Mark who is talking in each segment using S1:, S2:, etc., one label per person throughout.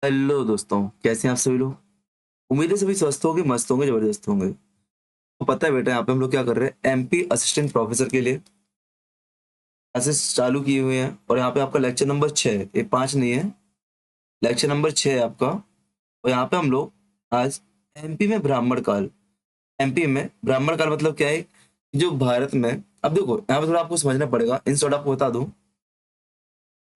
S1: Hello दोस्तों, कैसे हैं आप सभी लोग। उम्मीद है सभी स्वस्थ होंगे, मस्त होंगे, जबरदस्त होंगे। तो पता है बेटा, यहाँ पे हम लोग क्या कर रहे हैं, एमपी असिस्टेंट प्रोफेसर के लिए क्लासेस चालू किए हुए हैं। और यहाँ पे आपका लेक्चर नंबर 6 है, ये 5 नहीं है, लेक्चर नंबर 6 है आपका। और यहाँ पे हम लोग आज एमपी में ब्राह्मण काल, एमपी में ब्राह्मण काल मतलब क्या है, जो भारत में, अब देखो यहाँ पे थोड़ा आपको समझना पड़ेगा। इन शॉर्ट आपको बता दूं,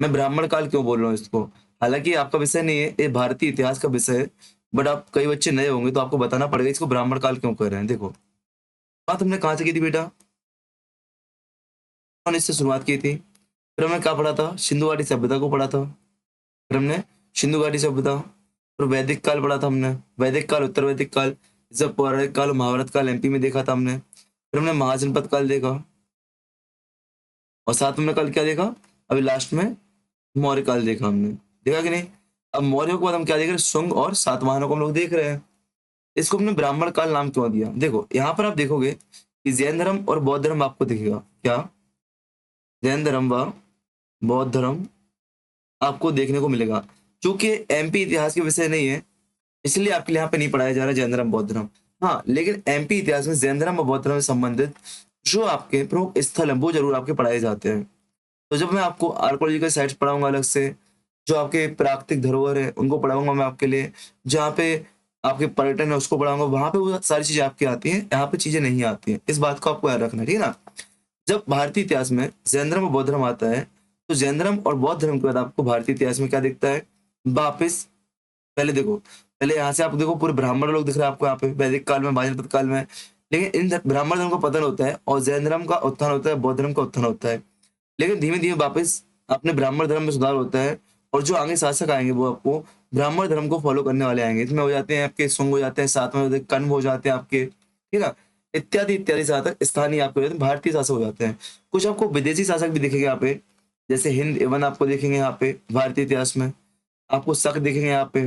S1: मैं ब्राह्मण काल क्यों बोल रहा हूँ इसको। हालांकि आपका विषय नहीं है, ये भारतीय इतिहास का विषय है। बट आप कई बच्चे नए होंगे तो आपको बताना पड़ेगा इसको ब्राह्मण काल क्यों कर रहे हैं। देखो, बात हमने कहाँ से की थी बेटा, हमने इससे शुरुआत की थी। फिर हमने क्या पढ़ा था, सिंधु घाटी सभ्यता को पढ़ा था। फिर हमने सिंधु घाटी सभ्यता, फिर वैदिक काल पढ़ा था हमने, वैदिक काल, उत्तर वैदिक काल, जब पौराणिक काल, महाभारत काल एमपी में देखा था हमने। फिर हमने महाजनपद काल देखा, और साथ में हमने कल क्या देखा, अभी लास्ट में मौर्य काल देखा हमने। देखा कि नहीं। अब मौर्यों के बाद हम क्या देख रहे हैं, शुंग और सातवाहनों को हम लोग देख रहे हैं। इसको हमने ब्राह्मण काल नाम क्यों दिया, देखो यहाँ पर आप देखोगे कि जैन धर्म और बौद्ध धर्म आपको दिखेगा। क्या, जैन धर्म व बौद्ध धर्म आपको देखने को मिलेगा। चूंकि एमपी इतिहास के विषय नहीं है, इसलिए आपके लिए यहाँ पे नहीं पढ़ाया जा रहा है जैन धर्म बौद्ध धर्म। हाँ, लेकिन एमपी इतिहास में जैन धर्म और बौद्ध धर्म से संबंधित जो आपके प्रमुख स्थल हैं वो जरूर आपके पढ़ाए जाते हैं। तो जब मैं आपको आर्कोलॉजिकल साइट्स पढ़ाऊंगा अलग से, जो आपके प्राकृतिक धरोहर है उनको पढ़ाऊंगा मैं आपके लिए, जहाँ पे आपके पर्यटन है उसको पढ़ाऊंगा, वहां पे वो सारी चीजें आपकी आती हैं, यहाँ पे चीजें नहीं आती हैं। इस बात को आपको याद रखना है, ठीक है ना। जब भारतीय इतिहास में जैन धर्म और बौद्ध धर्म आता है, तो जैन धर्म और बौद्ध धर्म के बाद आपको भारतीय इतिहास में क्या दिखता है, वापिस, पहले देखो, पहले यहाँ से आप देखो पूरे ब्राह्मण लोग दिख रहे हैं आपको यहाँ पे, वैदिक काल में, महाजनपद काल में। लेकिन इन ब्राह्मण धर्म का पतन होता है और जैन धर्म का उत्थान होता है, बौद्ध धर्म का उत्थान होता है। लेकिन धीमे धीमे वापस अपने ब्राह्मण धर्म में सुधार होता है, और जो आगे शासक आएंगे वो आपको ब्राह्मण धर्म को फॉलो करने वाले आएंगे। इसमें हो जाते हैं आपके शुंग, हो जाते हैं साथ में कण्व हो जाते हैं आपके, ठीक है, इत्यादि इत्यादि शासक स्थानीय आपके हो जाते हैं, भारतीय शासक हो जाते हैं। कुछ आपको विदेशी शासक भी दिखेंगे यहाँ पे, जैसे हिंद एवन आपको देखेंगे यहाँ पे भारतीय इतिहास में, आपको शक दिखेंगे यहाँ पे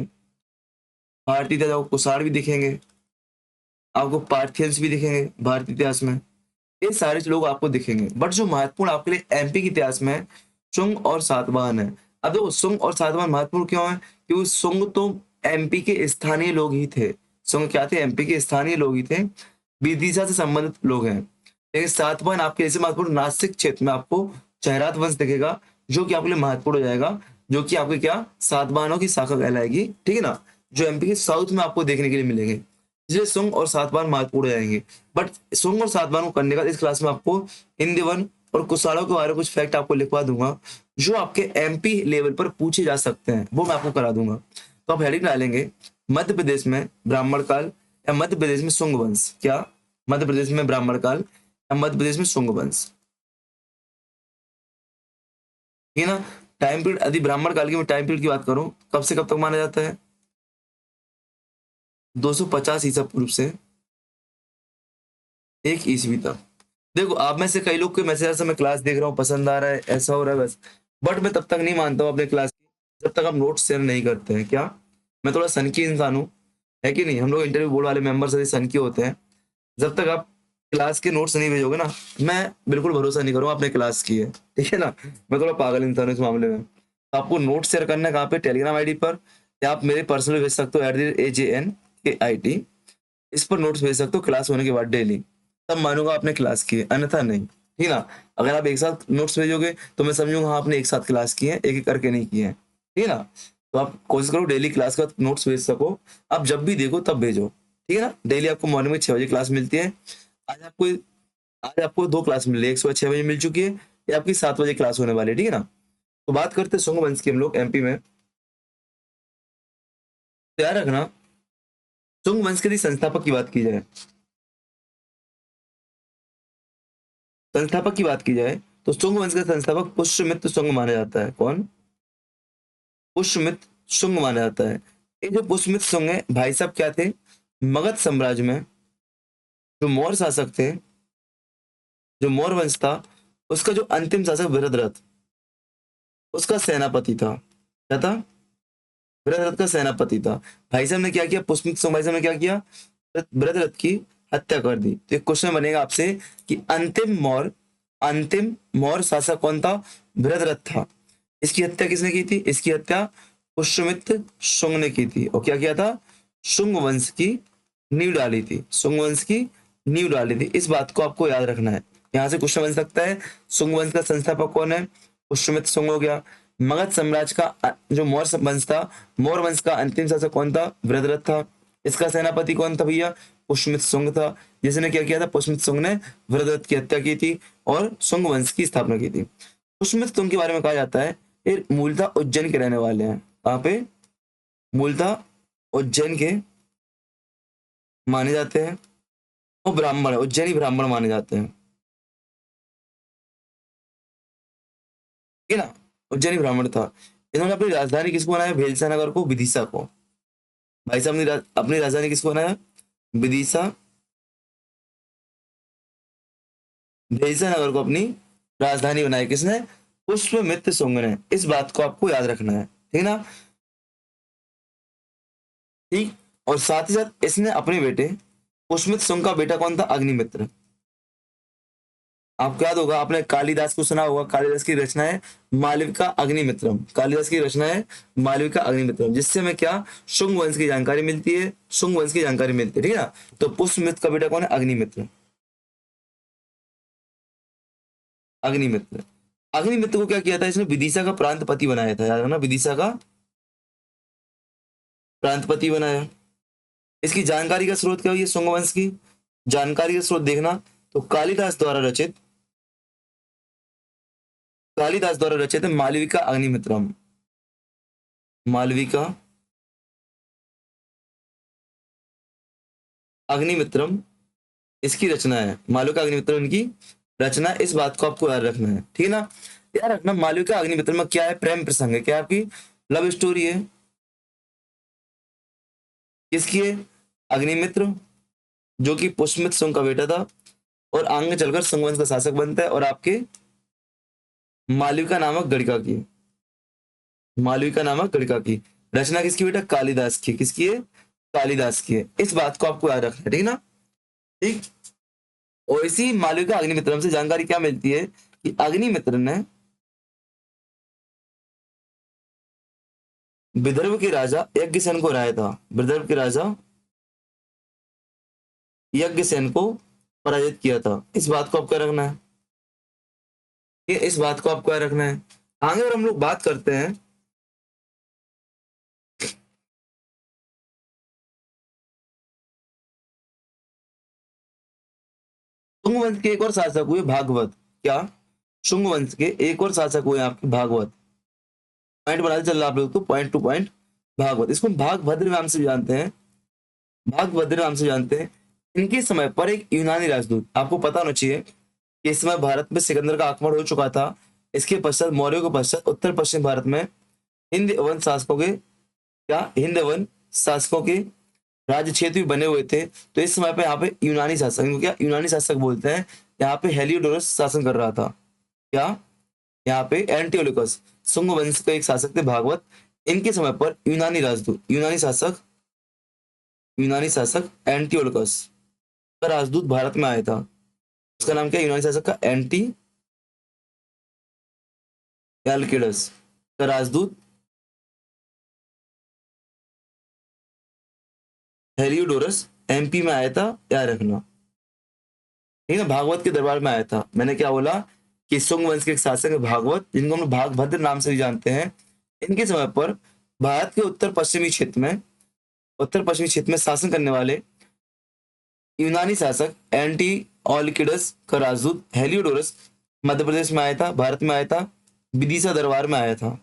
S1: भारतीय इतिहास, आपको कुषाण भी दिखेंगे, आपको पार्थियंस भी दिखेंगे भारतीय इतिहास में। ये सारे लोग आपको दिखेंगे। बट जो महत्वपूर्ण आपके लिए एमपी के इतिहास में शुंग और सातवाहन है। अब देखो, शुंग और सातवाहन महत्वपूर्ण क्यों है, क्योंकि शुंग तो एमपी के स्थानीय लोग ही थे। शुंग क्या थे, एमपी के स्थानीय लोग ही थे, विदिशा से संबंधित लोग हैं। लेकिन सातवाहन आपके ऐसे महत्वपूर्ण, नासिक क्षेत्र में आपको चहरात वंश दिखेगा, जो कि आपके लिए महत्वपूर्ण हो जाएगा, जो कि आपके क्या, सातवाहनों की शाखा कहलाएगी, ठीक है ना, जो एमपी के साउथ में आपको देखने के लिए मिलेंगे। इसलिए शुंग और सातवाहन महत्वपूर्ण हो जाएंगे। बट शुंग और सातवाहन को करने का इस क्लास में आपको हिंदी वन और कुशाणों के बारे में कुछ फैक्ट आपको लिखवा दूंगा, जो आपके एमपी लेवल पर पूछे जा सकते हैं, वो मैं आपको करा दूंगा। तो आप हेडिंग डालेंगे, मध्य प्रदेश में ब्राह्मण काल या मध्य प्रदेश में शुंग वंश। क्या, मध्य प्रदेश में ब्राह्मण काल या मध्य प्रदेश में शुंग वंश, ठीक है ना। टाइम पीरियड, यदि ब्राह्मण काल की टाइम पीरियड की बात करूं, कब से कब तक माना जाता है, 250 ईसा पूर्व से 1 ईस्वी तक। देखो, आप में से कई लोग के मैसेज से मैं क्लास देख रहा हूँ, पसंद आ रहा है, ऐसा हो रहा है बस। बट मैं तब तक नहीं मानता हूँ अपने क्लास की जब तक आप नोट्स शेयर नहीं करते हैं। क्या, मैं थोड़ा सनकी इंसान हूँ, है कि नहीं। हम लोग इंटरव्यू बोर्ड वाले मेंबर सभी सनकी होते हैं। जब तक आप क्लास के नोट्स नहीं भेजोगे ना, मैं बिल्कुल भरोसा नहीं करूँगा अपने क्लास की है, ठीक है ना। मैं थोड़ा पागल इंसान हूँ इस मामले में। तो आपको नोट शेयर करना है कहाँ पे, टेलीग्राम आईडी पर, या आप मेरे पर्सनल भेज सकते हो @AJNKIT, इस पर नोट्स भेज सकते हो क्लास होने के बाद डेली। तब मानूंगा आपने क्लास की है, अन्यथा नहीं, ठीक ना। अगर आप एक साथ नोट्स भेजोगे तो मैं समझूंगा हाँ आपने एक साथ क्लास की है, एक एक करके नहीं की है, ठीक है ना। तो आप कोशिश करो डेली क्लास का नोट्स भेज सको, आप जब भी देखो तब भेजो, ठीक है ना। डेली आपको मॉर्निंग में 6 बजे क्लास मिलती है। आज आपको आज आपको 2 क्लास मिल रही है, एक सुबह 6 बजे मिल चुकी है, ये आपकी 7 बजे क्लास होने वाली है, ठीक है ना। तो बात करते हैं शुंग वंश की हम लोग एमपी में। तैयार रखना, शुंग वंश के यदि संस्थापक की बात की जाए, संस्थापक की बात की जाए तो शुंग वंश का संस्थापक पुष्यमित्र शुंग माना जाता है। कौन, पुष्यमित्र शुंग माना जाता है। ये जो पुष्यमित्र शुंग है भाई साहब क्या थे, मगध साम्राज्य में जो मौर्य शासक थे, जो मौर्य वंश था, उसका जो अंतिम शासक वृद्धरथ, उसका सेनापति था। क्या था, वृद्धरथ का सेनापति था। भाई साहब ने क्या किया, पुष्यमित्र शुंग भाई साहब ने क्या किया, वृद्धरथ की हत्या कर दी। तो एक क्वेश्चन बनेगा आपसे कि अंतिम मौर्य शासक कौन था, वृद्धरथ था। इसकी हत्या किसने की थी, इसकी हत्या पुष्यमित्र शुंग ने की थी। और क्या किया था? शुंग वंश की नींव डाली थी, शुंग वंश की नींव डाली थी। इस बात को आपको याद रखना है। यहाँ से क्वेश्चन बन सकता है, शुंग वंश का संस्थापक कौन है? पुष्यमित्र शुंग हो गया। मगध साम्राज्य का जो मौर्य वंश था, मौर्य वंश का अंतिम शासक कौन था? वृद्धरथ था। इसका सेनापति कौन था भैया? पुष्यमित्र शुंग था। जिसने क्या किया था? पुष्यमित्र शुंग ने वृद्धरथ की हत्या की थी और शुंग वंश की स्थापना की थी। पुष्यमित्र शुंग के बारे में कहा जाता है ये मूलतः उज्जैन के रहने वाले हैं। कहाँ पे? मूलतः उज्जैन के माने जाते हैं और ब्राह्मण, उज्जैनी ब्राह्मण माने जाते हैं, ठीक है ना? उज्जैनी ब्राह्मण था। इन्होंने अपनी राजधानी किसको बनाया? भेलसा नगर को, विदिशा को। भाई साहब ने अपनी राजधानी किसको बनाया? विदिशा, भेलसा नगर को अपनी राजधानी बनाई। किसने? पुष्यमित्र शुंग ने। इस बात को आपको याद रखना है, ठीक ना? ठीक। और साथ ही साथ इसने अपने बेटे, पुष्यमित्र शुंग का बेटा कौन था? अग्निमित्र। आपको याद होगा, आपने कालिदास को सुना होगा, कालिदास की रचना है मालविका अग्निमित्रम। कालिदास की रचना है मालविका अग्निमित्रम, जिससे हमें क्या? शुंग वंश की जानकारी मिलती है, शुंग वंश की जानकारी मिलती है, ठीक है ना? तो पुष्यमित्र का बेटा कौन है? अग्निमित्र। अग्निमित्र, अग्निमित्र को क्या किया था? इसने विदिशा का प्रांतपति बनाया था, याद है ना? विदिशा का प्रांतपति बनाया। इसकी जानकारी का स्रोत क्या हुई है? शुंग वंश की जानकारी का स्रोत देखना तो कालिदास द्वारा रचित मालविका अग्निमित्रम। मालविका अग्निमित्रम इसकी रचना है, मालविका अग्निमित्रम इनकी रचना। इस बात को आपको याद रखना है, ठीक है ना? याद रखना मालविका अग्निमित्रम में क्या है? प्रेम प्रसंग है। क्या आपकी? लव स्टोरी है। किसकी है? अग्निमित्र, जो कि पुष्यमित्र शुंग का बेटा था और आगे चलकर शुंग वंश का शासक बनता है। और आपके मालविका नामक गणिका की, मालविका नामक गणिका की रचना किसकी बेटा? कालिदास की। किसकी है? कालिदास की है। इस बात को आपको याद रखना है, ठीक है ना? ठीक। और इसी मालविका अग्निमित्रम से जानकारी क्या मिलती है कि अग्निमित्र ने विदर्भ के राजा यज्ञसेन को हराया था। विदर्भ के राजा यज्ञसेन को पराजित किया था। इस बात को आपको रखना है, ये इस बात को आपको याद रखना है। आगे और हम लोग बात करते हैं शुंग वंश के एक और शासक हुए भागवत। क्या? शुंग वंश के एक और शासक हुए आपके भागवत। पॉइंट बनाते चल रहा आप लोग तो, पॉइंट टू पॉइंट। भागवत, इसको भागभद्र नाम से जानते हैं, भागभद्र नाम से जानते हैं। इनके समय पर एक यूनानी राजदूत, आपको पता होना चाहिए कि इस समय भारत में सिकंदर का आक्रमण हो चुका था। इसके पश्चात मौर्यों के पश्चात उत्तर पश्चिम भारत में हिंद वन शासकों के, क्या हिंद वन शासकों के राज्य क्षेत्र भी बने हुए थे। तो इस समय पे यहाँ पे यूनानी शासक, इनको क्या यूनानी शासक बोलते हैं। यहाँ पे हेलियोडोरस शासन कर रहा था। क्या? यहाँ पे एंटियोलुकस शुंग वंश के एक शासक थे भागवत। इनके समय पर यूनानी राजदूत, यूनानी शासक एंटियोलुकस का राजदूत भारत में आया था। उसका नाम क्या? यूनानी शासक का एंटी एल्किडस का राजदूत हेलियोडोरस एमपी में आया था, याद रखना, ठीक है? भागवत के दरबार में आया था। मैंने क्या बोला कि शुंग वंश के एक शासक है भागवत, जिनको हम भागभद्र नाम से भी जानते हैं। इनके समय पर भारत के उत्तर पश्चिमी क्षेत्र में शासन करने वाले यूनानी शासक एंटी ऑलिकिडस का राजदूत हेलियोडोरस मध्य प्रदेश में आया था, भारत में आया था, विदिशा दरबार में आया था,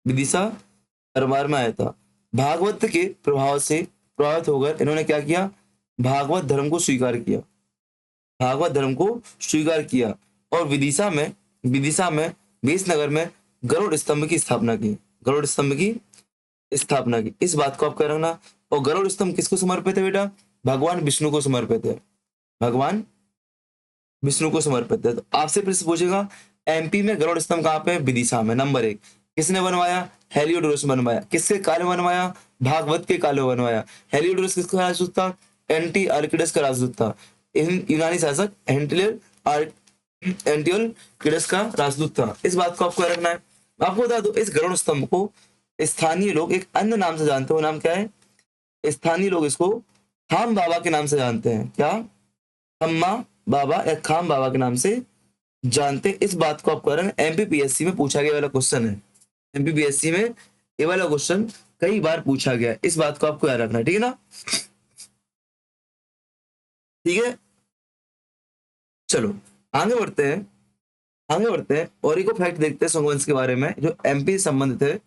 S1: विदिशा दरबार में आया था। भागवत के प्रभाव से प्रभावित होकर इन्होंने क्या किया? भागवत धर्म को स्वीकार किया, भागवत धर्म को स्वीकार किया। और विदिशा में विसनगर में गरुड़ स्तंभ की स्थापना की, गरुड़ स्तंभ की स्थापना की। इस बात को आपको रखना। और गरुड़ स्तंभ किसको समर्पित है बेटा? भगवान विष्णु को समर्पित है, भगवान विष्णु को समर्पित है। तो आपसे प्रश्न पूछेगा एमपी में गरुड़ स्तंभ कहाँ पे है? विदिशा में। नंबर 1 किसने बनवाया? हेलियोडोरस बनवाया। किसके काल में बनवाया? भागवत के काल में बनवाया। हेलियोडोरस किसका राजदूत था? एंटी आर्किडस का राजदूत था। यूनानी शासक एंटियोलुकिडस का राजदूत था। इस बात को आपको रखना है। आपको बता दो, इस गरुड़ स्तंभ को स्थानीय लोग एक अन्य नाम से जानते हैं। वो नाम क्या है? स्थानीय लोग इसको खाम बाबा के नाम से जानते हैं। क्या? खम्मा बाबा या खाम बाबा के नाम से जानते हैं। इस बात को आप कह रहे हैं, एमपीपीएससी में पूछा गया वाला क्वेश्चन है। एमपीपीएससी में ये वाला क्वेश्चन कई बार पूछा गया है, इस बात को आपको याद रखना है, ठीक है ना? ठीक है, चलो आगे बढ़ते हैं। आगे बढ़ते हैं और एक फैक्ट देखते हैं सोमवंश के बारे में जो एमपी से संबंधित है।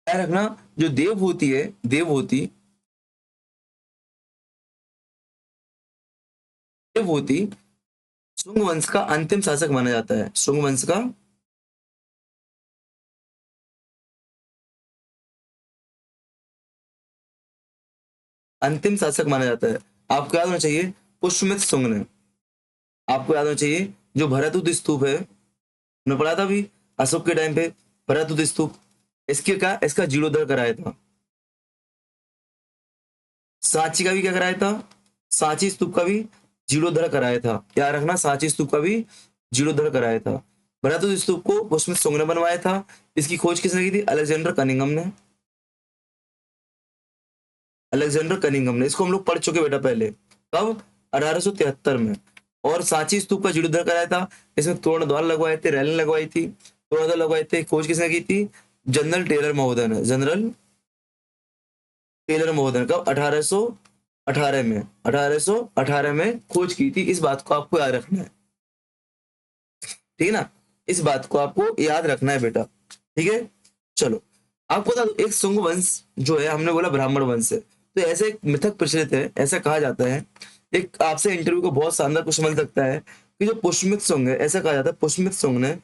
S1: ध्यान रखना, जो देवभूति है, देवभूति, देवभूति शुंग वंश का अंतिम शासक माना जाता है। शुंग वंश का अंतिम शासक माना जाता है। आपको याद होना चाहिए पुष्यमित्र शुंग ने। आपको याद होना चाहिए जो भरतुत स्तूप है, हमने पढ़ा था अभी अशोक के टाइम पे, भरतुत स्तूप, इसके का इसका जीर्णोद्धार कराया था। सांची का भी क्या कराया था? सांची स्तूप का भी जीर्णोद्धार कराया था। याद रखना, सांची स्तूप का भी जीर्णोद्धार कराया था। भरतुत स्तूप को पुष्यमित्र शुंग ने बनवाया था। इसकी खोज किसने की थी? अलेक्जेंडर कनिंघम ने। अलेक्जेंडर कनिंघम ने। इसको हम लोग पढ़ चुके बेटा पहले। कब? 1873 में। और सांची स्तूप का जीर्णोद्धार कराया था। इसमें तोरण द्वार लगवाए थे, रैलिंग लगवाई थी, तोरण द्वार लगवाए थे। खोज किसने की थी? जनरल टेलर महोदय ने। जनरल टेलर महोदय ने। कब? 1818 में। 1818 में खोज की थी। इस बात को आपको याद रखना है, ठीक है ना? इस बात को आपको याद रखना है बेटा, ठीक है? चलो, आपको बता दो, एक शुंग वंश जो है, हमने बोला ब्राह्मण वंश है, तो ऐसे एक मिथक प्रचलित है, ऐसा कहा जाता है, एक आपसे इंटरव्यू को बहुत शानदार क्वेश्चन मिल सकता है कि जो पुष्यमित्र शुंग है, ऐसा कहा जाता है पुष्यमित्र शुंग ने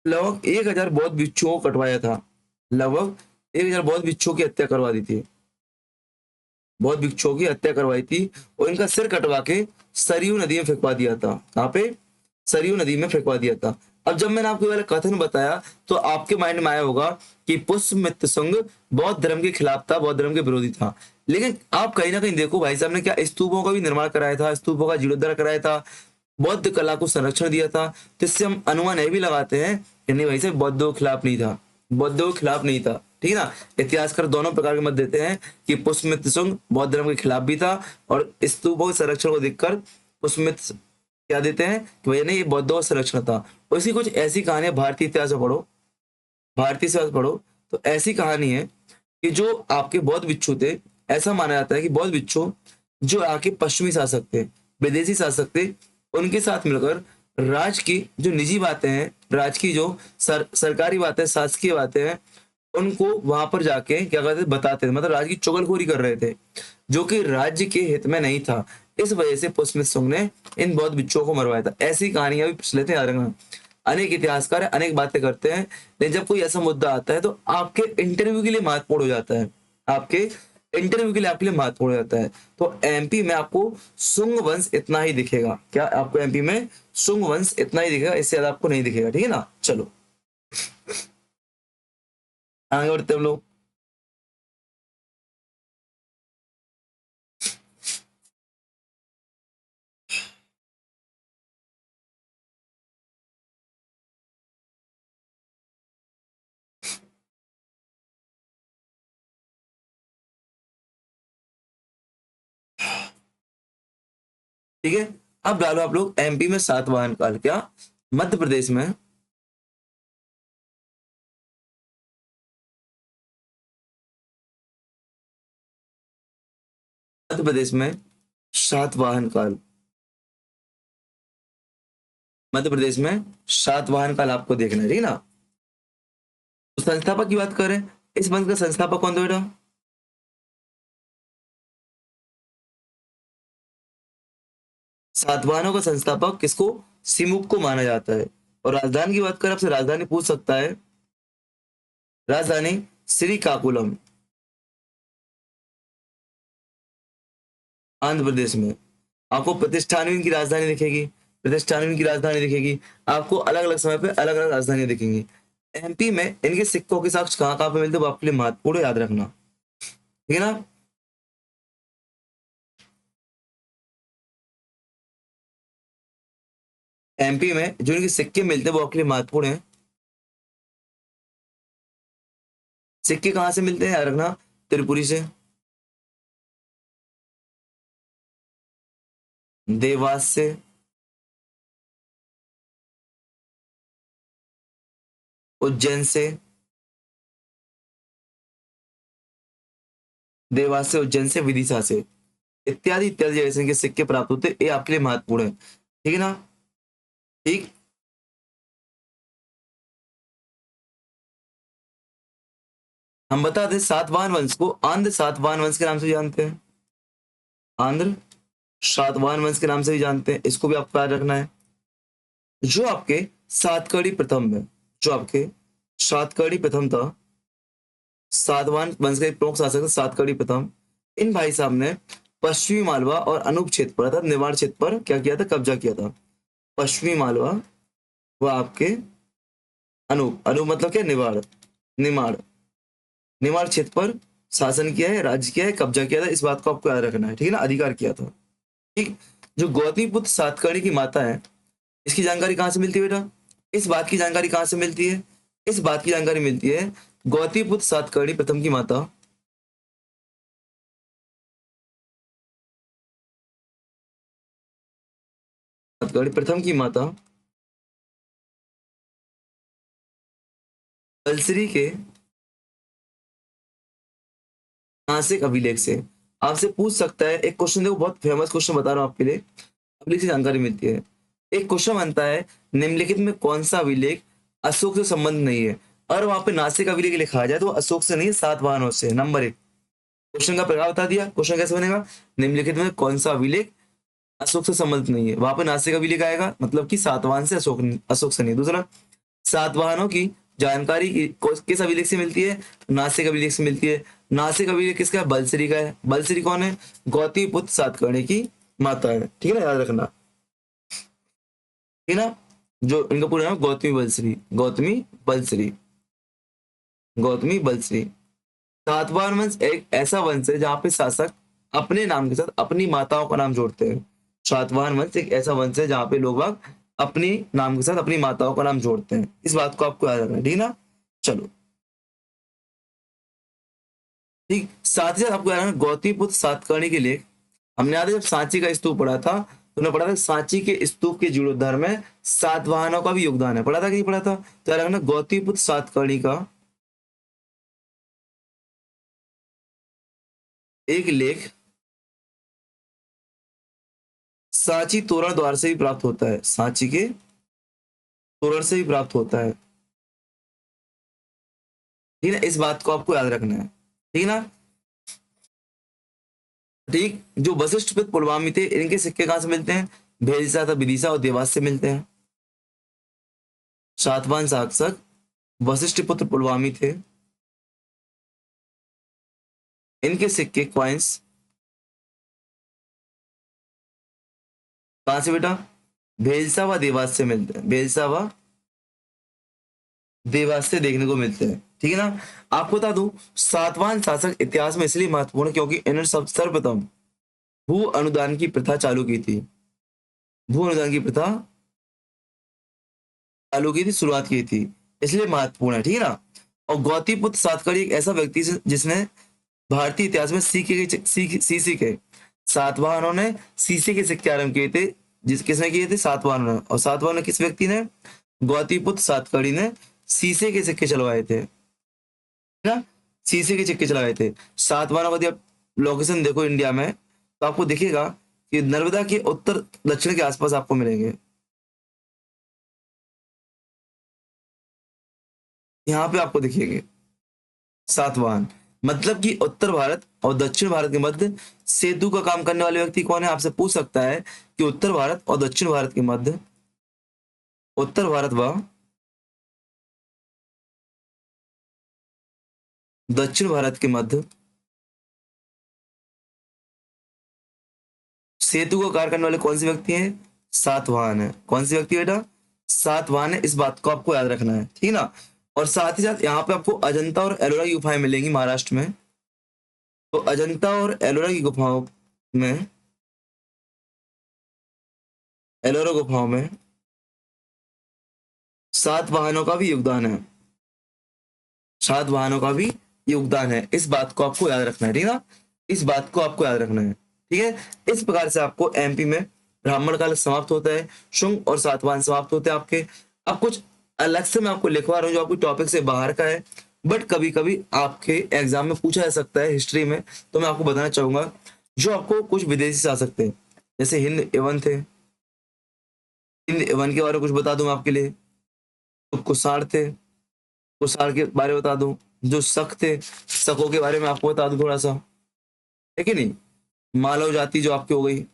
S1: लगभग 1000 बौद्ध भिक्षुओं को कटवाया था। लगभग 1000 बौद्ध भिक्षुओं की हत्या करवा दी थी। बौद्ध भिक्षुओं की हत्या करवाई थी और इनका सिर कटवा के सरयू नदी में फेंकवा दिया था। कहाँ पे? सरयू नदी में फेंकवा दिया था। अब जब मैंने आपको ये वाला कथन बताया तो आपके माइंड में आया होगा कि पुष्यमित्र शुंग बौद्ध धर्म के खिलाफ था, बौद्ध धर्म के विरोधी था। लेकिन आप कहीं ना कहीं देखो, भाई साहब ने क्या स्तूपों का भी निर्माण कराया था, स्तूपों का जीर्णोद्धार कराया था, बौद्ध कला को संरक्षण दिया था। तो इससे हम अनुमान यह भी लगाते हैं कि नहीं भाई साहब, बौद्धों के खिलाफ नहीं था, बौद्धों के खिलाफ नहीं था, ठीक है ना? इतिहासकार दोनों प्रकार के मत देते हैं कि पुष्यमित्र शुंग बौद्ध धर्म के खिलाफ भी था, और स्तूपों के संरक्षण को देखकर पुष्यमित्र क्या देते हैं कि भैया नहीं, ये बौद्धों का संरक्षण था। और इसकी कुछ ऐसी कहानियां भारतीय इतिहास में पढ़ो, भारतीय इतिहास पढ़ो, तो ऐसी कहानी है कि जो आपके बौद्ध भिक्षु थे, ऐसा माना जाता है कि बौद्ध भिक्षु जो आके पश्चिमी शासक थे, विदेशी शासक थे, उनके साथ मिलकर राज की जो निजी बातें हैं, राज की जो सरकारी बातें, शासकीय बातें हैं, उनको वहां पर जाके क्या करते थे? बताते थे। मतलब राज्य की चुगलखोरी कर रहे थे, जो कि राज्य के हित में नहीं था। इस वजह से पुष्यमित्र शुंग ने इन बौद्ध भिक्षुओं को मरवाया था। ऐसी कहानियां भी प्रचलित है, याद रखना। अनेक इतिहासकार अनेक बातें करते हैं, लेकिन जब कोई ऐसा मुद्दा आता है तो आपके इंटरव्यू के लिए महत्वपूर्ण हो जाता है, आपके इंटरव्यू के लिए आपके लिए महत्वपूर्ण हो जाता है। तो एमपी में आपको शुंग वंश इतना ही दिखेगा। क्या आपको एमपी में शुंग वंश इतना ही दिखेगा? इससे ज्यादा आपको नहीं दिखेगा, ठीक है ना? चलो आगे बढ़ते हम लोग। ठीक है, अब डालो आप लोग एमपी में सातवाहन काल। क्या? मध्य प्रदेश में, मध्य प्रदेश में सातवाहन काल, मध्य प्रदेश में सातवाहन काल आपको देखना है, ठीक है ना? तो संस्थापक की बात करें, इस वंश का संस्थापक कौन था बेटा? सातवाहनों का संस्थापक किसको? सिमुक को माना जाता है। और राजधानी की बात करें, आपसे राजधानी पूछ सकता है। राजधानी श्रीकाकुलम, आंध्र प्रदेश में। आपको प्रतिष्ठान भी इनकी राजधानी दिखेगी। प्रतिष्ठान में इनकी राजधानी दिखेगी। आपको अलग अलग समय पे अलग अलग राजधानियां दिखेंगी। एमपी में इनके सिक्कों के साक्ष्य कहाँ कहाँ पे मिलते हैं वो आपके लिए महत्वपूर्ण है, याद रखना, ठीक है ना। एमपी में जो इनके सिक्के मिलते हैं वो आपके लिए महत्वपूर्ण है। सिक्के कहाँ से मिलते हैं, याद रखना, त्रिपुरी से, देवास से, उज्जैन से, देवास से, उज्जैन से, विदिशा से, इत्यादि इत्यादि जगह से इनके सिक्के प्राप्त होते हैं। ये आपके लिए महत्वपूर्ण है, ठीक है ना। ठीक, हम बता दें सातवाहन वंश को आंध्र सातवाहन वंश के नाम से जानते हैं। आंध्र सातवाहन वंश के नाम से भी जानते हैं, इसको भी आपको याद रखना है। जो आपके सातकर्णी प्रथम है, जो आपके सातकर्णी प्रथम था, सातवाहन वंश का एक प्रमुख शासक था सातकर्णी प्रथम। इन भाई साहब ने पश्चिमी मालवा और अनूप क्षेत्र पर अर्थात निवाड़ क्षेत्र पर क्या किया था, कब्जा किया था। पश्चिमी मालवा व आपके अनूप, अनूप मतलब क्या, निवाड़, निमाड़, निवाड़ क्षेत्र पर शासन किया है, राज्य किया है, कब्जा किया था। इस बात को आपको याद रखना है, ठीक है ना, अधिकार किया था। ठीक, जो गौतमीपुत्र सातकर्णी की माता है, इसकी जानकारी कहाँ से मिलती है बेटा, इस बात की जानकारी कहाँ से मिलती है, इस बात की जानकारी मिलती है गौतमीपुत्र सातकर्णी प्रथम की माता, सातकर्णी प्रथम की माता कलसरी के नासिक अभिलेख से। आपसे पूछ सकता है एक क्वेश्चन, देखो बहुत फेमस क्वेश्चन बता रहा हूँ आपके लिए, अभिलेख से जानकारी मिलती है। एक क्वेश्चन बनता है निम्नलिखित में कौन सा अभिलेख अशोक से संबंध नहीं है, और वहां पे नासिक अभिलेख लिखा जाए तो अशोक से नहीं है, सातवाहनों से। नंबर एक, क्वेश्चन का प्रकार बता दिया। क्वेश्चन कैसे बनेगा, निम्नलिखित में कौन सा अभिलेख अशोक से संबंधित नहीं है, वहां पे नासिक अभिलेख आएगा, मतलब कि सातवाहन से, अशोक अशोक से नहीं। दूसरा, सातवाहनों की जानकारी किस अभिलेख से मिलती है, नासिक अभिलेख से मिलती है। नासिक अभिलेख किसका है, बलसरी का है। बलसरी कौन है, गौतमी पुत्र सातकर्णी की माता है, ठीक है ना, याद रखना, ठीक है ना। जो इनका पूरा नाम गौतमी बलसरी, गौतमी बलसरी, गौतमी बलसरी। सातवाहन वंश एक ऐसा वंश है जहां पे शासक अपने नाम के साथ अपनी माताओं का नाम जोड़ते हैं। सातवाहन वंश एक ऐसा वंश है जहां पे लोग बाग अपनी नाम के साथ अपनी माताओं का नाम जोड़ते हैं। इस बात को आपको याद रखना है, ठीक है ना। चलो, ठीक, साथ ही साथ आपको याद रखना गौतमीपुत्र सातकर्णी के लिए हमने याद है जब सांची का स्तूप पढ़ा था तो हमने पढ़ा था सांची के स्तूप के जीर्णोद्धार में सातवाहनों का भी योगदान है, पढ़ा था कि नहीं पढ़ा था। तो याद रखना गौतमीपुत्र सातकर्णी का एक लेख सांची तोरण द्वार से भी प्राप्त होता है, सांची के तोरण से भी प्राप्त होता है, ठीक है ना। इस बात को आपको याद रखना है, ठीक है ना। ठीक, जो वशिष्ठ पुत्र पुलवामी थे इनके सिक्के कहां से मिलते हैं, भेलसा था, विदिशा और देवास से मिलते हैं। सातवाहन शासक वशिष्ठ पुत्र पुलवामी थे, इनके सिक्के क्वाइंस कहां से बेटा, भेलसा व देवास से मिलते हैं, भेलसा व देवास से देखने को मिलते हैं, ठीक है ना। आपको बता दूं सातवाहन शासक इतिहास में इसलिए महत्वपूर्ण है क्योंकि इन्होंने सब सर्वप्रथम भू अनुदान की प्रथा चालू की थी, भू अनुदान की प्रथा चालू की थी, शुरुआत की थी, इसलिए महत्वपूर्ण है, ठीक है ना। और गौतमीपुत्र सातकर्णी एक ऐसा व्यक्ति जिसने भारतीय इतिहास में सीसी के सातवाहनों ने सीसी के सिक्के आरंभ किए थे, जिस किसने किए थे, सातवाहनों ने। और सातवाहनों किस व्यक्ति ने, गौतमीपुत्र सातकर्णी ने सीसे के सिक्के चलवाए थे, है ना, सीसे के सिक्के चलवाए थे। सातवाहनों का यदि आप लोकेशन देखो इंडिया में तो आपको दिखेगा कि नर्मदा के उत्तर दक्षिण के आसपास आपको मिलेंगे, यहाँ पे आपको दिखेंगे सातवाहन। मतलब कि उत्तर भारत और दक्षिण भारत के मध्य सेतु का काम करने वाले व्यक्ति कौन है, आपसे पूछ सकता है कि उत्तर भारत और दक्षिण भारत के मध्य, उत्तर भारत व दक्षिण भारत के मध्य सेतु का कार्य करने वाले कौन से व्यक्ति हैं, सातवाहन है। कौन सी व्यक्ति बेटा? सातवाहन है। इस बात को आपको याद रखना है, ठीक है ना। और साथ ही साथ यहाँ पे आपको अजंता और एलोरा की गुफाएं मिलेंगी महाराष्ट्र में। तो अजंता और एलोरा की गुफाओं में, एलोरा गुफाओं में सातवाहनों का भी योगदान है। सातवाहनों का भी योगदान है। इस बात को आपको याद रखना है, ठीक है ना। इस बात को आपको याद रखना है, ठीक है। इस प्रकार से आपको एमपी में ब्राह्मण काल समाप्त होता है, शुंग और सातवाहन समाप्त होते हैं आपके। अब कुछ अलग से मैं आपको लिखवा रहा हूँ जो आपको टॉपिक से बाहर का है, बट कभी कभी आपके एग्जाम में पूछा जा सकता है हिस्ट्री में, तो मैं आपको बताना चाहूंगा जो आपको कुछ विदेशी से आ सकते हैं। जैसे हिंद एवन थे, हिंद एवन के बारे में कुछ बता दूं आपके लिए। तो कुषाण थे, कुषाण के बारे में बता दूं। जो शक थे, शकों के बारे में आपको बता दूं थोड़ा सा, है कि नहीं। मालव जाति जो आपकी हो गई,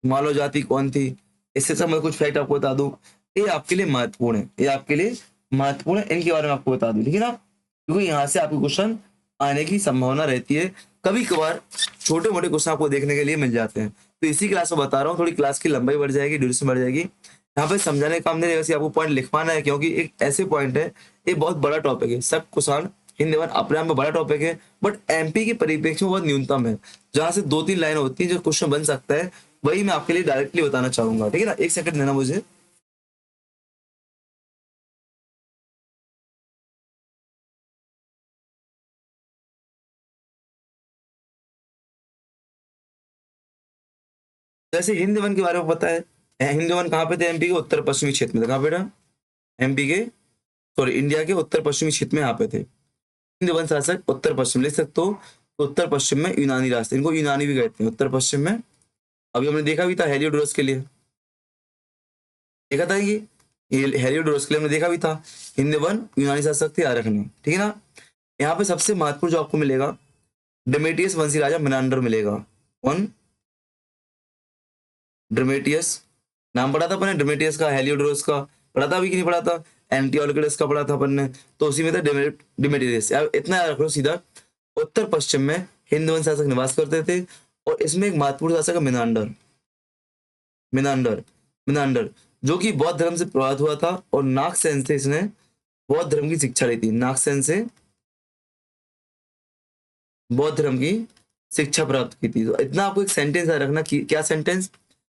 S1: मालव जाति कौन थी, इससे सब मैं कुछ फैक्ट आपको बता दूं। ये आपके लिए महत्वपूर्ण है, ये आपके लिए महत्वपूर्ण है, इनके बारे में आपको बता दूं, ठीक है ना। क्योंकि यहाँ से आपको क्वेश्चन आने की संभावना रहती है। कभी कभार छोटे मोटे क्वेश्चन आपको देखने के लिए मिल जाते हैं। तो इसी क्लास में बता रहा हूँ, थोड़ी क्लास की लंबाई बढ़ जाएगी, ड्यूरेशन बढ़ जाएगी। यहाँ पे समझाने का काम नहीं रहेगा, आपको पॉइंट लिखवाना है, क्योंकि एक ऐसे पॉइंट है, ये बहुत बड़ा टॉपिक है। सब कुषाण हिंद एवन अपने आप में बड़ा टॉपिक है, बट एमपी के परिप्रेक्ष्य में बहुत न्यूनतम है। जहां से 2-3 लाइन होती है जो क्वेश्चन बन सकता है, वही मैं आपके लिए डायरेक्टली बताना चाहूंगा, ठीक है ना। एक सेकंड देना मुझे। जैसे हिंद वन के बारे में पता है, हिंद वन कहाँ पे थे? एमपी के उत्तर पश्चिमी क्षेत्र में थे। कहाँ पे था? एमपी के, सॉरी इंडिया के उत्तर पश्चिमी क्षेत्र में यहाँ पे थे। हिंद वन शासक उत्तर पश्चिम लिख सकते हो। तो उत्तर पश्चिम में यूनानी राष्ट्र, इनको यूनानी भी कहते हैं उत्तर पश्चिम में। अभी हमने देखा भी था हेलियोडोरस के लिए, देखा था ये हेलियोडोरस के लिए हमने देखा भी था। हिंद वन यूनानी शासक थे, याद रखना, ठीक है ना। यहाँ पे सबसे महत्वपूर्ण जो आपको मिलेगा, डेमेटियस वंशी राजा मिनांडर मिलेगा। कौन? ड्रमेटियस। नाम पढ़ा था अपन ने ड्रमेटियस का, हेलियोडोरस का पढ़ा था अभी कि नहीं पढ़ा था? एंटिओलुकस का पढ़ा था अपन ने, तो उसी में था डिमेटियस। इतना याद रखो सीधा। उत्तर पश्चिम में हिंदू शासक निवास करते थे, और इसमें एक महत्वपूर्ण शासक है मिनांडर। मिनांडर, मिनांडर जो कि बौद्ध धर्म से प्रभावित हुआ था, और नागसेन से इसने बौद्ध धर्म की शिक्षा ली थी। नागसेन से बौद्ध धर्म की शिक्षा प्राप्त की थी। तो इतना आपको एक सेंटेंस याद रखना कि क्या सेंटेंस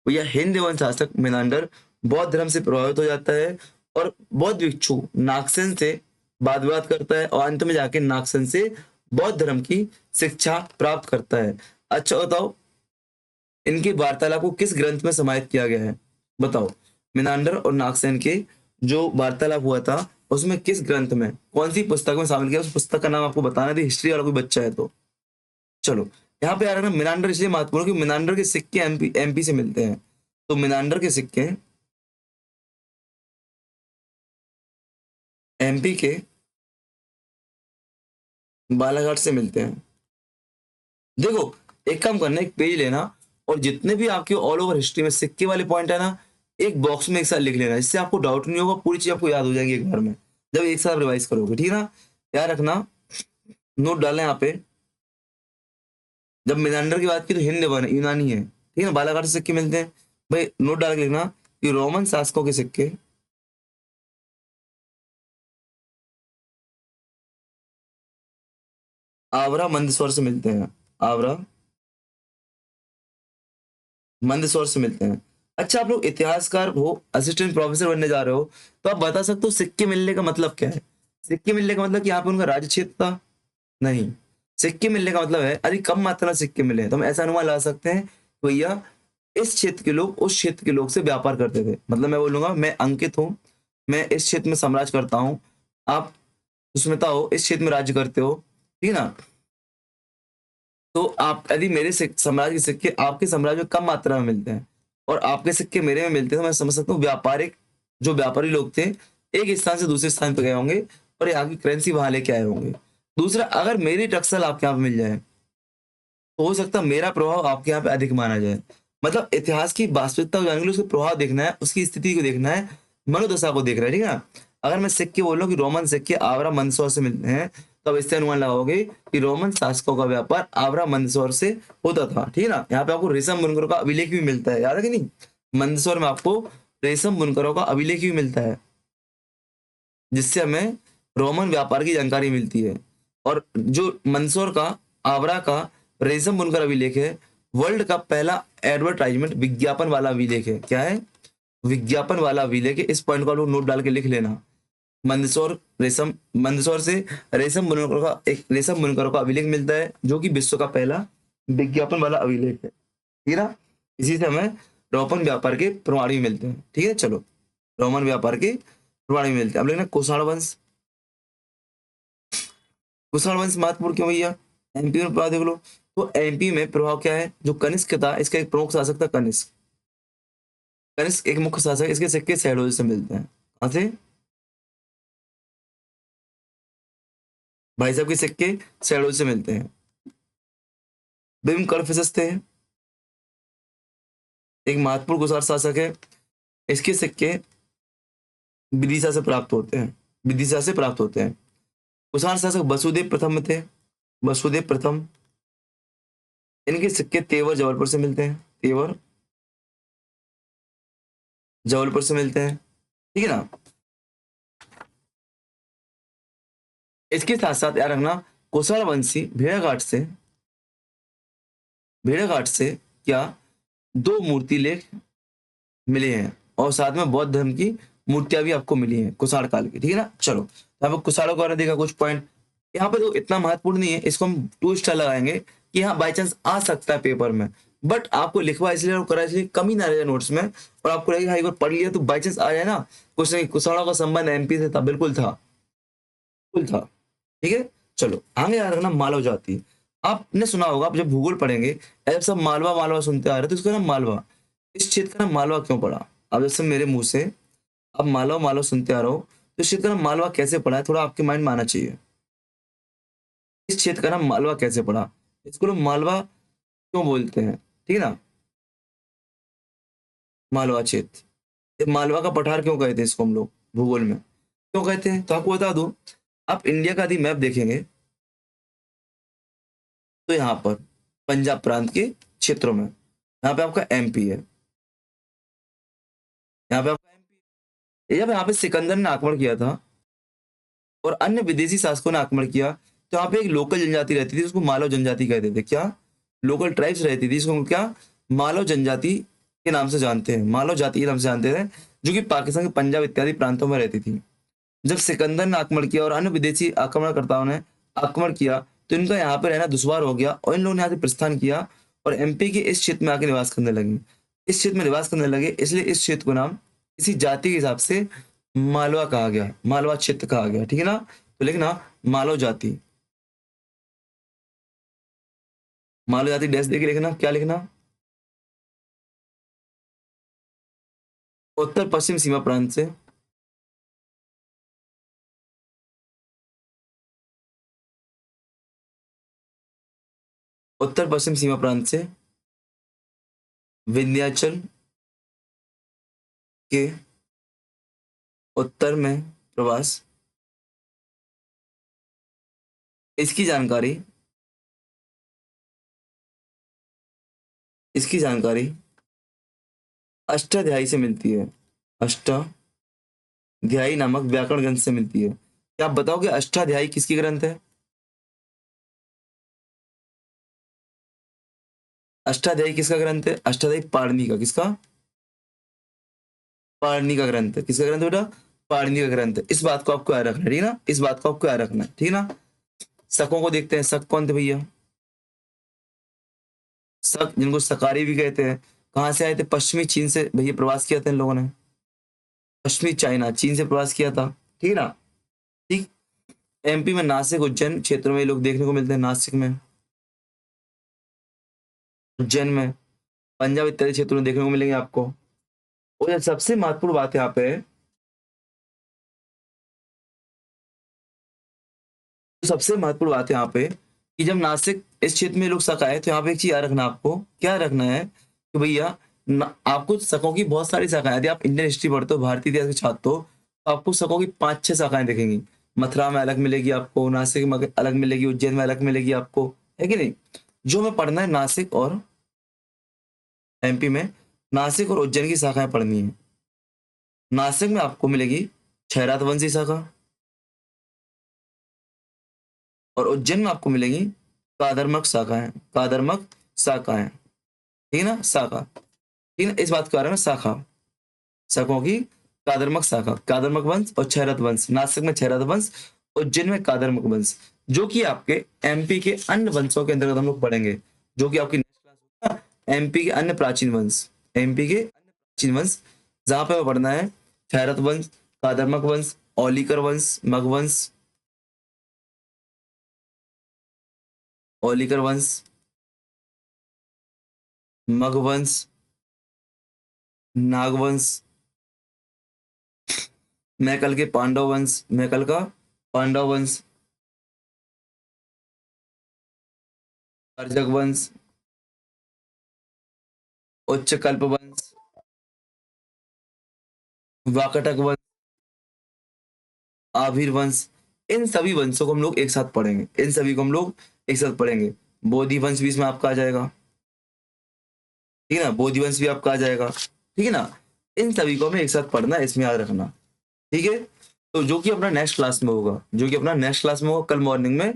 S1: भैया, हिंद एवं शासक मिनांडर बौद्ध धर्म से प्रभावित हो जाता है, और बौद्ध भिक्षु नागसेन से वाद विवाद करता है, और अंत में जाके नागसेन से बौद्ध धर्म की शिक्षा प्राप्त करता है। अच्छा बताओ, इनके वार्तालाप को किस ग्रंथ में समाहित किया गया है? बताओ, मिनांडर और नागसेन के जो वार्तालाप हुआ था, उसमें किस ग्रंथ में, कौन सी पुस्तक में शामिल किया? उस पुस्तक का नाम आपको बताना थी, हिस्ट्री वाला कोई बच्चा है तो। चलो, यहाँ पे आ रहा है ना, मिनांडर इसलिए महत्वपूर्ण कि मिनांडर के सिक्के एमपी से मिलते हैं। तो मिनांडर के सिक्के एमपी के बालाघाट से मिलते हैं। देखो, एक काम करना, एक पेज लेना, और जितने भी आपके ऑल ओवर हिस्ट्री में सिक्के वाले पॉइंट है ना, एक बॉक्स में एक साथ लिख लेना। इससे आपको डाउट नहीं होगा, पूरी चीज आपको याद हो जाएगी एक बार में, जब एक साथ रिवाइज करोगे, ठीक है ना। याद रखना, नोट डालें यहाँ पे। जब मिनांडर की बात की तो हिंद यूनानी है, ठीक है ना। बालाघाट से सिक्के मिलते हैं भाई, नोट डाल के लिखना कि रोमन शासकों के सिक्के आवरा मंदसौर से मिलते हैं। आवरा मंदसौर से मिलते हैं। अच्छा, आप लोग इतिहासकार हो, असिस्टेंट प्रोफेसर बनने जा रहे हो, तो आप बता सकते हो सिक्के मिलने का मतलब क्या है? सिक्के मिलने का मतलब कि यहाँ पे उनका राज्य क्षेत्र था? नहीं। सिक्के मिलने का मतलब है अरे कम मात्रा में सिक्के मिले, तो हम ऐसा अनुमान लगा सकते हैं भैया इस क्षेत्र के लोग उस क्षेत्र के लोग से व्यापार करते थे। मतलब मैं बोलूंगा, मैं अंकित हूँ, मैं इस क्षेत्र में साम्राज्य करता हूँ, आप सुष्मिता हो, इस क्षेत्र में राज्य करते हो, ठीक है ना। तो आप यदि मेरे साम्राज्य के सिक्के आपके साम्राज्य में कम मात्रा में मिलते हैं, और आपके सिक्के मेरे में मिलते हैं, तो मैं समझ सकता हूँ व्यापारिक जो व्यापारी लोग थे, एक स्थान से दूसरे स्थान पर गए होंगे, और यहाँ की करेंसी वहां लेके आए होंगे। दूसरा, अगर मेरी टक्सल आपके यहाँ पे मिल जाए, तो हो सकता है मेरा प्रभाव आपके यहाँ पे अधिक माना जाए। मतलब इतिहास की वास्तविकता को जानने के लिए उसका प्रभाव देखना है, उसकी स्थिति को देखना है, मनोदशा को देखना है, ठीक है ना। अगर मैं सिक्के बोल रहा हूँ कि रोमन सिक्के आवरा मंदसौर से मिलते हैं, तो अब इससे अनुमान लगाओगे कि रोमन शासकों का व्यापार आवरा मंदसौर से होता था, ठीक है ना। यहाँ पे आपको ऋषभ मुनगर का अभिलेख भी मिलता है, याद है कि नहीं? मंदसौर में आपको रेशम बुनकरों का अभिलेख भी मिलता है, जिससे हमें रोमन व्यापार की जानकारी मिलती है। और जो मंदसौर का, आगरा का रेशम बुनकर अभिलेख है, वर्ल्ड का पहला एडवर्टाइजमेंट विज्ञापन वाला अभिलेख है। क्या है? विज्ञापन वाला अभिलेख है। इस पॉइंट को आप लोग नोट डाल के लिख लेना। मंदसौर से रेशम बुनकरों का अभिलेख मिलता है, जो कि विश्व का पहला विज्ञापन वाला अभिलेख है। ठीक है ना? इसी से हमें रोमन व्यापार के प्रमाण भी मिलते हैं। ठीक है, चलो, रोमन व्यापार के प्रमाण भी मिलते हैं। अब लिखना कुषाण वंश। कुषाण वंश महत्वपूर्ण क्यों भैया? एमपी में प्रभाव देख लो। तो एमपी में प्रभाव क्या है? जो कनिष्क था, इसका एक प्रमुख शासक था कनिष्क। कनिष्क एक मुख्य शासक, इसके सिक्के शहडोल से मिलते हैं। कहां से? भाई साहब के सिक्के शहडोल से मिलते हैं। भीम कर्फिसस थे, एक महत्वपूर्ण कुषाण शासक है। इसके सिक्के विदिशा से प्राप्त होते हैं, विदिशा से प्राप्त होते हैं। कुषाण शासक वसुदेव प्रथम थे, वसुदेव प्रथम। इनके सिक्के तेवर जबलपुर से मिलते हैं, तेवर जबलपुर से मिलते हैं। ठीक है ना? इसके साथ साथ याद रखना, कुषाण वंशी भेड़ाघाट से क्या दो मूर्ति लेख मिले हैं, और साथ में बौद्ध धर्म की मूर्तियां भी आपको मिली हैं कुषाण काल की। ठीक है ना? चलो, तो यहाँ पे कुषाणों के बारे में देखा कुछ पॉइंट। यहाँ पे तो इतना महत्वपूर्ण नहीं है, इसको हम 2 स्टार लगाएंगे कि यहाँ बाई चांस आ सकता है पेपर में, बट आपको लिखवा इसलिए और करा इसलिए कमी ना रह जाए नोट्स में, और आपको लगेगा एक बार पढ़ लिया तो बाई चांस आ जाए ना कुछ नहीं। कुषाणों का संबंध एमपी से था, बिल्कुल था, बिल्कुल था। ठीक है, चलो आगे याद रखना, मालव जाति। आपने सुना होगा, आप जब भूगोल पढ़ेंगे, जब सब मालवा मालवा सुनते आ रहे तो इसका नाम मालवा, इस क्षेत्र का नाम मालवा क्यों पड़ा? अब जैसे मेरे मुंह से अब मालवा मालवा सुनते आ रहे हो, तो इस क्षेत्र का नाम मालवा कैसे पड़ा है, थोड़ा आपके माइंड में आना चाहिए। इस क्षेत्र का नाम मालवा कैसे पड़ा? इसको लोग मालवा क्यों बोलते हैं? ठीक है ना? मालवा क्षेत्र, ये मालवा का पठार क्यों कहते हैं इसको हम लोग भूगोल में, क्यों कहते हैं? तो आपको बता दूं, आप इंडिया का यदि मैप देखेंगे तो यहाँ पर पंजाब प्रांत के क्षेत्रों में, यहाँ पे आपका एमपी है, यहाँ पे आपका एमपी। जब यहाँ पे सिकंदर ने आक्रमण किया था और अन्य विदेशी शासकों ने आक्रमण किया, तो यहाँ पे एक लोकल जनजाति रहती थी, उसको मालव जनजाति कहते थे। क्या? लोकल ट्राइब्स रहती थी, इसको हम क्या मालव जनजाति के नाम से जानते हैं, मालव जाति के नाम से जानते थे, जो कि पाकिस्तान के पंजाब इत्यादि प्रांतों में रहती थी। जब सिकंदर ने आक्रमण किया और अन्य विदेशी आक्रमणकर्ताओं ने आक्रमण किया, तो इनका यहाँ पे रहना दुश्वार हो गया और इन लोगों ने यहाँ से प्रस्थान किया और एमपी के इस क्षेत्र में आके निवास करने लगे। इस क्षेत्र में निवास करने लगे, इसलिए इस क्षेत्र को नाम इसी जाति के हिसाब से मालवा कहा गया, मालवा क्षेत्र कहा गया। ठीक है ना? तो लिखना मालव जाति, मालव जाति डैश देके लिखना। क्या लिखना? उत्तर पश्चिम सीमा प्रांत से उत्तर पश्चिम सीमा प्रांत से विंध्याचल के उत्तर में प्रवास। इसकी जानकारी इसकी जानकारी अष्टाध्यायी से मिलती है, अष्टाध्यायी नामक व्याकरण ग्रंथ से मिलती है। क्या आप बताओगे अष्टाध्यायी किसकी ग्रंथ है? अष्टाध्यायी किसका ग्रंथ है? अष्टाध्यायी पाणिनि का। किसका? पाणिनि का ग्रंथ है। किसका ग्रंथ है बेटा? पाणिनि का ग्रंथ है। इस बात को आपको याद रखना है, ठीक है ना? इस बात को आपको याद रखना है, ठीक है ना? शकों को देखते हैं, शक कौन थे भैया? शक, जिनको सकारी भी कहते हैं, कहाँ से आए थे? पश्चिमी चीन से भैया प्रवास किया था इन लोगों ने, पश्चिमी चाइना, चीन से प्रवास किया था। ठीक है ना? ठीक। एमपी में नासिक उज्जैन क्षेत्रों में ये लोग देखने को मिलते हैं, नासिक में, उज्जैन में, पंजाब इत्यादि क्षेत्रों में देखने को मिलेंगे आपको। और ये सबसे महत्वपूर्ण बात यहाँ पे है, सबसे महत्वपूर्ण बात है यहाँ पे कि जब नासिक इस क्षेत्र में लोग शक आए, तो यहाँ पे एक चीज याद रखना, आपको क्या रखना है कि भैया आपको शकों की बहुत सारी शाखाएं, यदि आप इंडियन हिस्ट्री पढ़ते हो, भारतीय इतिहास के छात्र हो, तो आपको शकों की 5-6 शाखाएं दिखेंगी। मथुरा में अलग मिलेगी आपको, नासिक में अलग मिलेगी, उज्जैन में अलग मिलेगी आपको, है कि नहीं? जो हमें पढ़ना है नासिक और एमपी में नासिक और उज्जैन की शाखाएं पढ़नी है। नासिक में आपको मिलेगी छैरात वंशी शाखा और उज्जैन में आपको मिलेगी कादरमक शाखाएं, कादरमक शाखाएं, ठीक है ना, शाखा, ठीक है ना, इस बात के बारे में शाखा, शाखाओं की कादरमक शाखा, कादरमक वंश और छैरत वंश। नासिक में छैरत वंश, उज्जैन में कादरमक वंश, जो कि आपके एमपी के अन्य वंशों के अंतर्गत हम लोग पढ़ेंगे, जो कि आपकी नेक्स्ट क्लास होगा एमपी के अन्य प्राचीन वंश, एमपी के अन्य प्राचीन वंश, जहां पे हमें पढ़ना है छैरत वंश, कादरमक वंश, औलिकर वंश, मगवंश, औलिकर वंश, मगवंश, नागवंश, मैकल के पांडव वंश, मैकल का पांडव वंश, अर्जक वंश, उच्च कल्प वंश, वाकटक वंश, आभीर वंश। इन सभी वंशों को हम लोग एक साथ पढ़ेंगे, इन सभी को हम लोग एक साथ पढ़ेंगे। बोधि वंश भी इसमें आपका आ जाएगा, ठीक है ना, बोधि वंश भी आपका आ जाएगा, ठीक है ना। इन सभी को हमें एक साथ पढ़ना है, इसमें याद रखना, ठीक है। तो जो कि अपना नेक्स्ट क्लास में होगा, जो कि अपना नेक्स्ट क्लास में होगा, कल मॉर्निंग में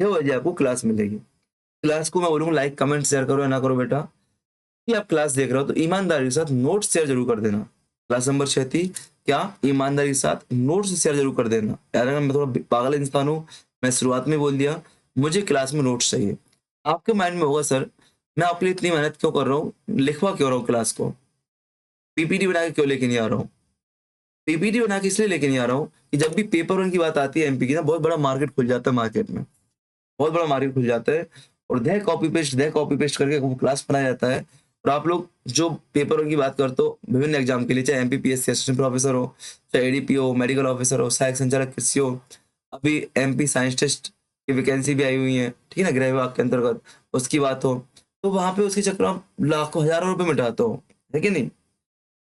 S1: 6 बजे आपको क्लास मिलेगी। क्लास को मैं बोलूंगा लाइक कमेंट शेयर करो या ना करो बेटा, कि आप क्लास देख रहे हो तो ईमानदारी के साथ नोट्स शेयर जरूर कर देना। क्लास नंबर 6 थी, क्या ईमानदारी के साथ नोट्स शेयर जरूर कर देना यार। अगर मैं थोड़ा पागल इंसान हूँ, मैं शुरुआत में बोल दिया मुझे क्लास में नोट्स चाहिए। आपके माइंड में होगा सर मैं आपके लिए इतनी मेहनत क्यों कर रहा हूँ, लिखवा क्यों रहा हूँ क्लास को, पीपीटी बना के क्यों लेके नहीं आ रहा हूँ। पीपीटी बना के इसलिए लेके नहीं आ रहा हूँ कि जब भी पेपर वन की बात आती है एमपी की ना, बहुत बड़ा मार्केट खुल जाता है, मार्केट में बहुत बड़ा मार्केट खुल जाता है, और दे कॉपी पेस्ट करके वो क्लास बनाया जाता है। और आप लोग जो पेपर की बात करते हो विभिन्न एग्जाम के लिए, चाहे एमपीपीएससी असिस्टेंट प्रोफेसर हो, चाहे एडीपी हो, मेडिकल ऑफिसर हो, सहायक संचालक कृषि हो, अभी एमपी साइंस टेस्ट की वैकेंसी भी आई हुई है, ठीक है ना, गृह विभाग के अंतर्गत उसकी बात हो, तो वहां पे उसके चक्कर में आप लाखों हजारों रुपए मिटाते हो, है कि नहीं।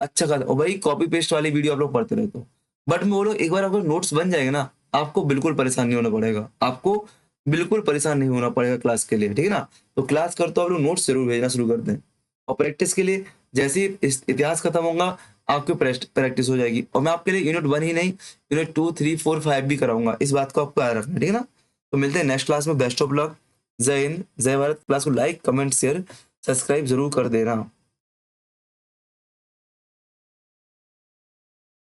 S1: अच्छा खासा, और भाई कॉपी पेस्ट वाली वीडियो आप लोग पढ़ते रहते हो। बट मैं बोलो एक बार अगर नोट्स बन जाएंगे ना, आपको बिल्कुल परेशान नहीं होना पड़ेगा, आपको बिल्कुल परेशान नहीं होना पड़ेगा क्लास के लिए, ठीक है ना। तो क्लास कर तो आप लोग नोट्स जरूर भेजना शुरू कर दें, और प्रैक्टिस के लिए जैसे ही इतिहास खत्म होगा आपकी प्रैक्टिस हो जाएगी, और मैं आपके लिए यूनिट 1 ही नहीं, यूनिट 2, 3, 4, 5 भी कराऊंगा, इस बात को आपको याद रखना है, ठीक है ना। तो मिलते हैं नेक्स्ट क्लास में, बेस्ट ऑफ लक, जय हिंद जय भारत। क्लास को लाइक कमेंट शेयर सब्सक्राइब जरूर कर देना।